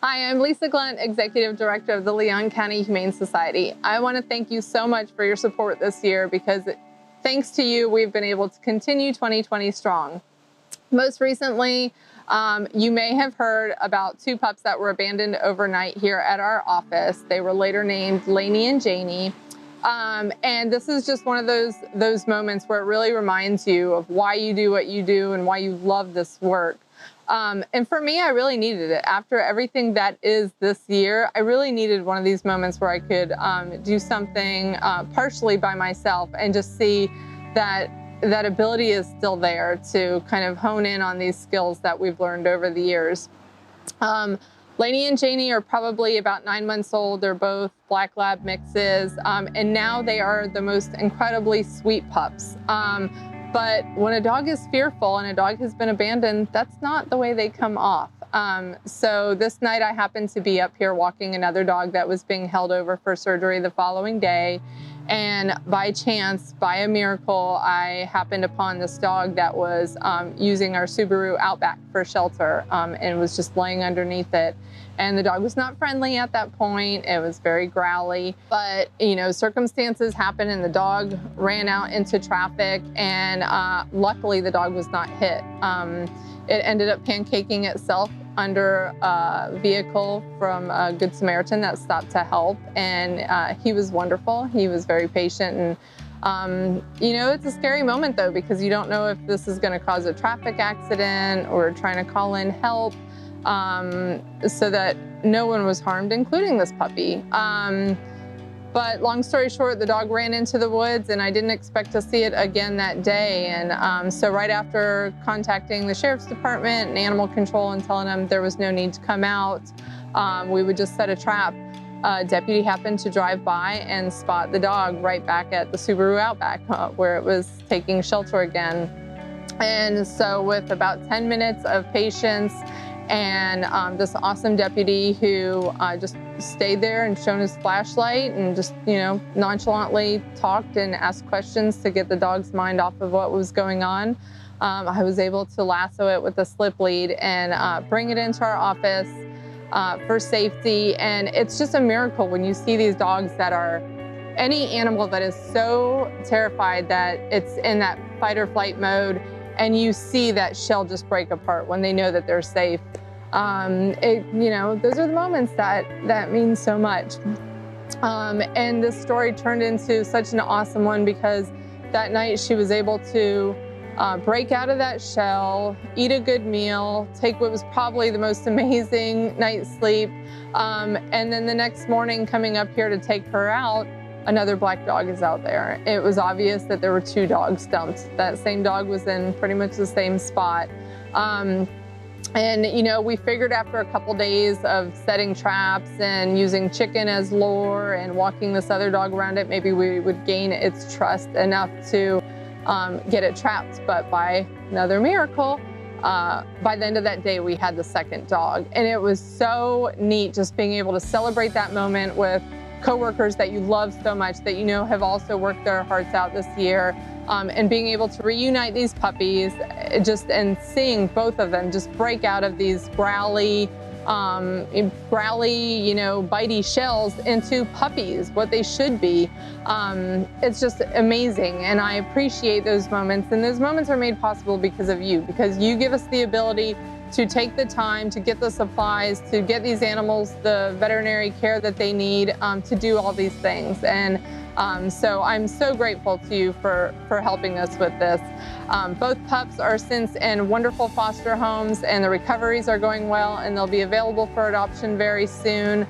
Hi, I'm Lisa Glunt, Executive Director of the Leon County Humane Society. I want to thank you so much for your support this year because thanks to you, we've been able to continue 2020 strong. Most recently, you may have heard about two pups that were abandoned overnight here at our office. They were later named Laney and Janey. And this is just one of those moments where it really reminds you of why you do what you do and why you love this work. And for me, I really needed it. After everything that is this year, I really needed one of these moments where I could do something partially by myself and just see that that ability is still there to kind of hone in on these skills that we've learned over the years. Laney and Janey are probably about 9 months old. They're both black lab mixes, and now they are the most incredibly sweet pups. But when a dog is fearful and a dog has been abandoned, that's not the way they come off. So this night I happened to be up here walking another dog that was being held over for surgery the following day. And by chance, by a miracle, I happened upon this dog that was using our Subaru Outback for shelter and was just laying underneath it. And the dog was not friendly at that point. It was very growly, but you know, circumstances happened and the dog ran out into traffic, and luckily the dog was not hit. It ended up pancaking itself under a vehicle from a Good Samaritan that stopped to help, and he was wonderful. He was very patient, and you know, it's a scary moment though, because you don't know if this is going to cause a traffic accident or trying to call in help, so that no one was harmed, including this puppy. But long story short, the dog ran into the woods and I didn't expect to see it again that day. And so right after contacting the sheriff's department and animal control and telling them there was no need to come out, we would just set a trap. A deputy happened to drive by and spot the dog right back at the Subaru Outback where it was taking shelter again. And so with about 10 minutes of patience and this awesome deputy who just stayed there and shone his flashlight and just, you know, nonchalantly talked and asked questions to get the dog's mind off of what was going on, I was able to lasso it with a slip lead and bring it into our office for safety. And it's just a miracle when you see these dogs that are any animal that is so terrified that it's in that fight or flight mode, and you see that shell just break apart when they know that they're safe. You know, those are the moments that mean so much. And this story turned into such an awesome one because that night she was able to break out of that shell, eat a good meal, take what was probably the most amazing night's sleep, and then the next morning coming up here to take her out, another black dog is out there. It was obvious that there were two dogs dumped. That same dog was in pretty much the same spot. And you know, we figured after a couple days of setting traps and using chicken as lure and walking this other dog around it, maybe we would gain its trust enough to get it trapped. But by another miracle, by the end of that day, we had the second dog. And it was so neat just being able to celebrate that moment with coworkers that you love so much, that you know have also worked their hearts out this year, and being able to reunite these puppies, and seeing both of them just break out of these growly, you know, bitey shells into puppies, what they should be. It's just amazing, and I appreciate those moments. And those moments are made possible because of you, because you give us the ability to take the time to get the supplies, to get these animals the veterinary care that they need, to do all these things. And so I'm so grateful to you for helping us with this. Both pups are since in wonderful foster homes, and the recoveries are going well, and they'll be available for adoption very soon.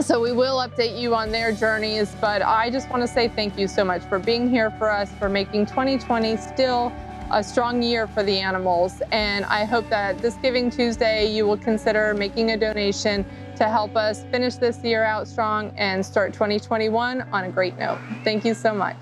So we will update you on their journeys, but I just want to say thank you so much for being here for us, for making 2020 still a strong year for the animals. And I hope that this Giving Tuesday you will consider making a donation to help us finish this year out strong and start 2021 on a great note. Thank you so much.